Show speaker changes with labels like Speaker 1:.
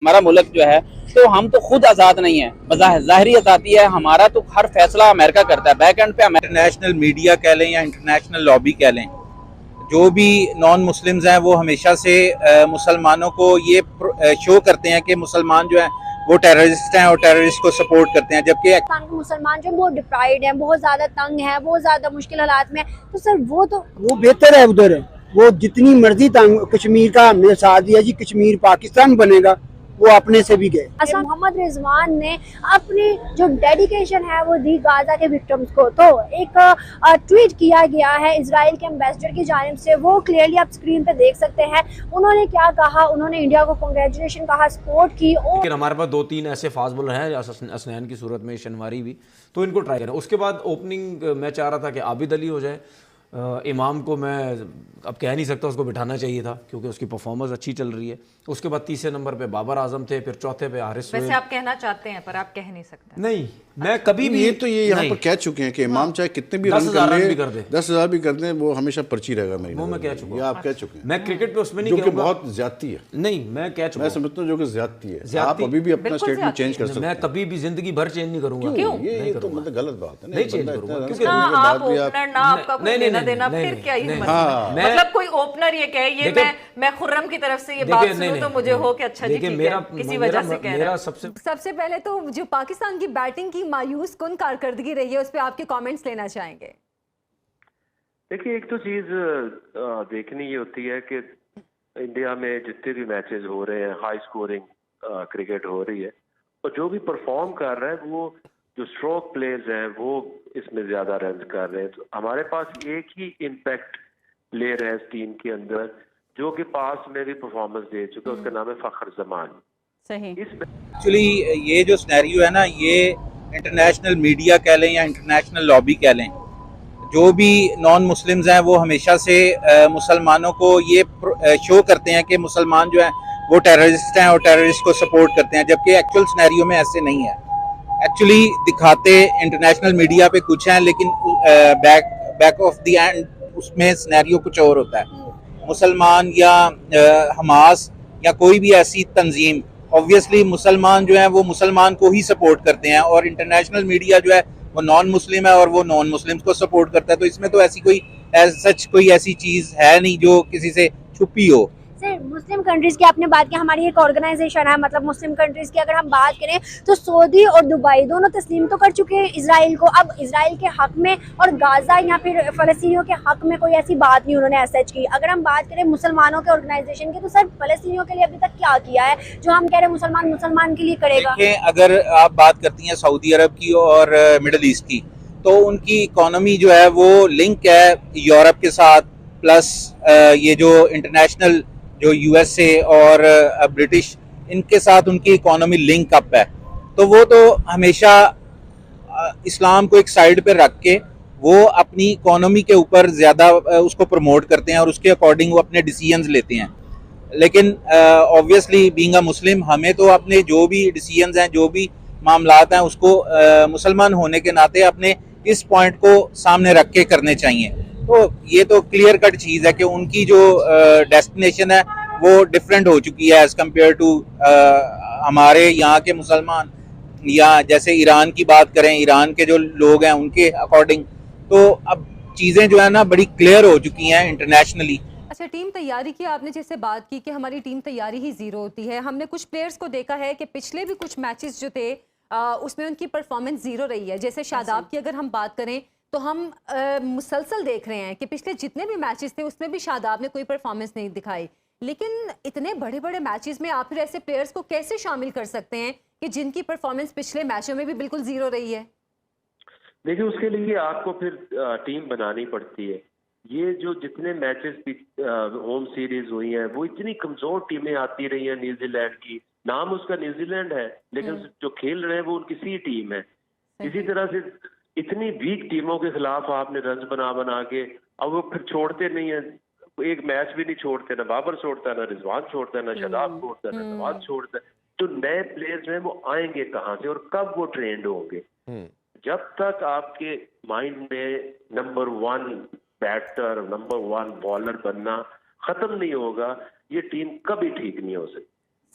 Speaker 1: हमारा मुल्क जो है, तो हम तो खुद आज़ाद नहीं है, ज़ाहिरी आज़ादी है हमारा, तो हर फैसला अमेरिका करता है, बैक एंड पे
Speaker 2: इंटरनेशनल मीडिया कह लें या इंटरनेशनल लॉबी कह लें, जो भी नॉन मुस्लिम्स हैं वो हमेशा से मुसलमानों को ये शो करते हैं कि मुसलमान जो है वो टेररिस्ट हैं और टेररिस्ट को सपोर्ट करते हैं, जबकि
Speaker 3: पाकिस्तान के मुसलमान जो बहुत डिप्राइड हैं, बहुत ज्यादा तंग हैं, बहुत ज्यादा मुश्किल हालात में, तो सर वो
Speaker 4: बेहतर है उधर, वो जितनी मर्जी तंग, कश्मीर का हमने साथ दिया जी, कश्मीर पाकिस्तान बनेगा, वो अपने से भी गए।
Speaker 3: अच्छा, मोहम्मद रिजवान ने अपनी जो डेडिकेशन है वो दी गाजा के विक्टिम्स को, तो एक ट्वीट किया गया है इजराइल के एम्बेसडर की जानिब से, वो क्लियरली आप स्क्रीन पे देख सकते हैं। उन्होंने क्या कहा, उन्होंने इंडिया को कांग्रेचुलेशन कहा, सपोर्ट की।
Speaker 5: लेकिन हमारे पास 2-3 ऐसे फास्ट बॉलर हैं असनैन की सूरत में, शनवारी भी, तो इनको ट्राई करें। उसके बाद ओपनिंग मैं चाह रहा था कि आबिद अली हो जाए। इमाम को मैं अब कह नहीं सकता, उसको बिठाना चाहिए था क्योंकि उसकी परफॉर्मेंस अच्छी चल रही है। उसके बाद तीसरे नंबर पे बाबर आजम थे, फिर चौथे पे हारिस।
Speaker 6: वैसे आप कहना चाहते हैं पर आप कह नहीं सकते।
Speaker 5: नहीं, मैं कभी भी
Speaker 7: ये यहाँ पर कह चुके हैं कि इमाम चाहे कितने भी रन कर दे, 10,000 भी कर दे, वो हमेशा पर्ची रहेगा मेरी।
Speaker 5: वो मैं कह चुका हूं।
Speaker 7: ये आप कह चुके हैं।
Speaker 5: मैं क्रिकेट पे उसमें नहीं
Speaker 7: जो कि बहुत ज्यादती है।
Speaker 5: नहीं, मैं कह चुका हूं।
Speaker 7: मैं समझता हूं जो कि ज्यादती है। आप अभी भी अपना स्टेटमेंट चेंज कर सकते हैं।
Speaker 5: मैं कभी भी जिंदगी भर चेंज नहीं करूंगा।
Speaker 7: क्यों? ये तो मतलब गलत बात है।
Speaker 5: नहीं चेंज करूंगा
Speaker 6: क्योंकि आप ओपनर ना, आपका कोई लेना देना, फिर क्या ये मतलब कोई ओपनर ये कहे ये मैं खुर्रम की तरफ से ये बात सुनूं तो मुझे हो कि अच्छा जी ठीक है, किसी वजह से कह रहा है।
Speaker 8: सबसे पहले तो जो पाकिस्तान की बैटिंग की मायूस कुन कारकर्दगी रही है, उस पर आपके कमेंट्स लेना चाहेंगे।
Speaker 9: देखिए, एक तो चीज देखनी ये होती है कि इंडिया में जितने भी मैचेस हो रहे हैं, हाई स्कोरिंग क्रिकेट हो रही है, और जो भी परफॉर्म कर रहा है वो जो स्ट्रोक प्लेयर्स हैं वो इसमें ज्यादा रन कर रहे हैं। तो हमारे पास एक ही इम्पैक्ट प्लेयर है इस टीम के अंदर जो कि पास में भी परफॉर्मेंस दे चुका है, उसका नाम है फखर जमान।
Speaker 8: सही।
Speaker 2: एक्चुअली ये जो सिनेरियो है ना, ये इंटरनेशनल मीडिया कह लें या इंटरनेशनल लॉबी कह लें, जो भी नॉन मुस्लिम्स हैं वो हमेशा से मुसलमानों को ये शो करते हैं कि मुसलमान जो है वो टेररिस्ट हैं और टेररिस्ट को सपोर्ट करते हैं, जबकि एक्चुअल सिनेरियो में ऐसे नहीं है। एक्चुअली दिखाते इंटरनेशनल मीडिया पे कुछ हैं, लेकिन बैक ऑफ द एंड उसमें सिनेरियो कुछ और होता है। मुसलमान या हमास या कोई भी ऐसी तंजीम, ऑब्वियसली मुसलमान जो है वो मुसलमान को ही सपोर्ट करते हैं, और इंटरनेशनल मीडिया जो है वो नॉन मुस्लिम है और वो नॉन मुस्लिम्स को सपोर्ट करता है। तो इसमें तो ऐसी कोई ऐसी चीज है नहीं जो किसी से छुपी हो।
Speaker 3: सर, मुस्लिम कंट्रीज की आपने बात की, हमारी एक ऑर्गेनाइजेशन है, मतलब मुस्लिम कंट्रीज की अगर हम बात करें तो सऊदी और दुबई दोनों तस्लीम तो कर चुके हैं इसराइल को। अब इसराइल के हक में और गाजा या फिर फलस्तीनियों के हक में कोई ऐसी बात नहीं उन्होंने ऐसा की। अगर हम बात करें मुसलमानों के ऑर्गेनाइजेशन की, तो सर फलस्तीनियों के लिए अभी तक क्या किया है जो हम कह रहे हैं मुसलमान के लिए करेगा?
Speaker 2: अगर आप बात करती हैं सऊदी अरब की और मिडल ईस्ट की, तो उनकी इकोनॉमी जो है वो लिंक है यूरोप के साथ, प्लस ये जो इंटरनेशनल जो यूएसए और ब्रिटिश, इनके साथ उनकी इकोनॉमी लिंक अप है। तो वो तो हमेशा इस्लाम को एक साइड पे रख के वो अपनी इकोनॉमी के ऊपर ज़्यादा उसको प्रमोट करते हैं और उसके अकॉर्डिंग वो अपने डिसीजंस लेते हैं। लेकिन ऑब्वियसली बीइंग अ मुस्लिम, हमें तो अपने जो भी डिसीजंस हैं, जो भी मामलात हैं, उसको मुसलमान होने के नाते अपने इस पॉइंट को सामने रख के करने चाहिए। तो ये तो क्लियर कट चीज़ है कि उनकी जो डेस्टिनेशन है वो डिफरेंट हो चुकी है एज कम्पेयर टू हमारे यहाँ के मुसलमान, या जैसे ईरान की बात करें, ईरान के जो लोग हैं उनके अकॉर्डिंग। तो अब चीज़ें जो है ना बड़ी क्लियर हो चुकी हैं इंटरनेशनली।
Speaker 8: अच्छा, टीम तैयारी की आपने जैसे बात की कि हमारी टीम तैयारी ही जीरो होती है। हमने कुछ प्लेयर्स को देखा है कि पिछले भी कुछ मैचेस जो थे उसमें उनकी परफॉर्मेंस जीरो रही है। जैसे शादाब की अगर हम बात करें तो हम मुसलसल देख रहे हैं कि पिछले जितने भी मैचेस थे उसमें भी शादाब ने कोई परफॉर्मेंस नहीं दिखाई। लेकिन इतने बड़े बड़े मैचेस में आप फिर ऐसे प्लेयर्स को कैसे शामिल कर सकते हैं कि जिनकी परफॉर्मेंस पिछले मैचों में भी बिल्कुल जीरो रही है?
Speaker 9: देखिए, उसके लिए आपको फिर टीम बनानी पड़ती है। ये जो जितने मैचेस होम सीरीज हुई हैं वो इतनी कमजोर टीमें आती रही हैं। न्यूजीलैंड की, नाम उसका न्यूजीलैंड है, लेकिन जो खेल रहे हैं वो उनकी सी टीम है। इसी तरह से इतनी वीक टीमों के खिलाफ आपने रन बना के, अब वो फिर छोड़ते नहीं है, एक मैच भी नहीं छोड़ते, ना बाबर छोड़ता है, ना रिजवान छोड़ता है, ना शादाब छोड़ता है, ना नवाज छोड़ता है। तो नए प्लेयर्स जो है वो आएंगे कहाँ से और कब वो ट्रेंड होंगे? जब तक आपके माइंड में नंबर 1 बैटर, नंबर 1 बॉलर बनना खत्म नहीं होगा, ये टीम कभी ठीक नहीं हो सकती।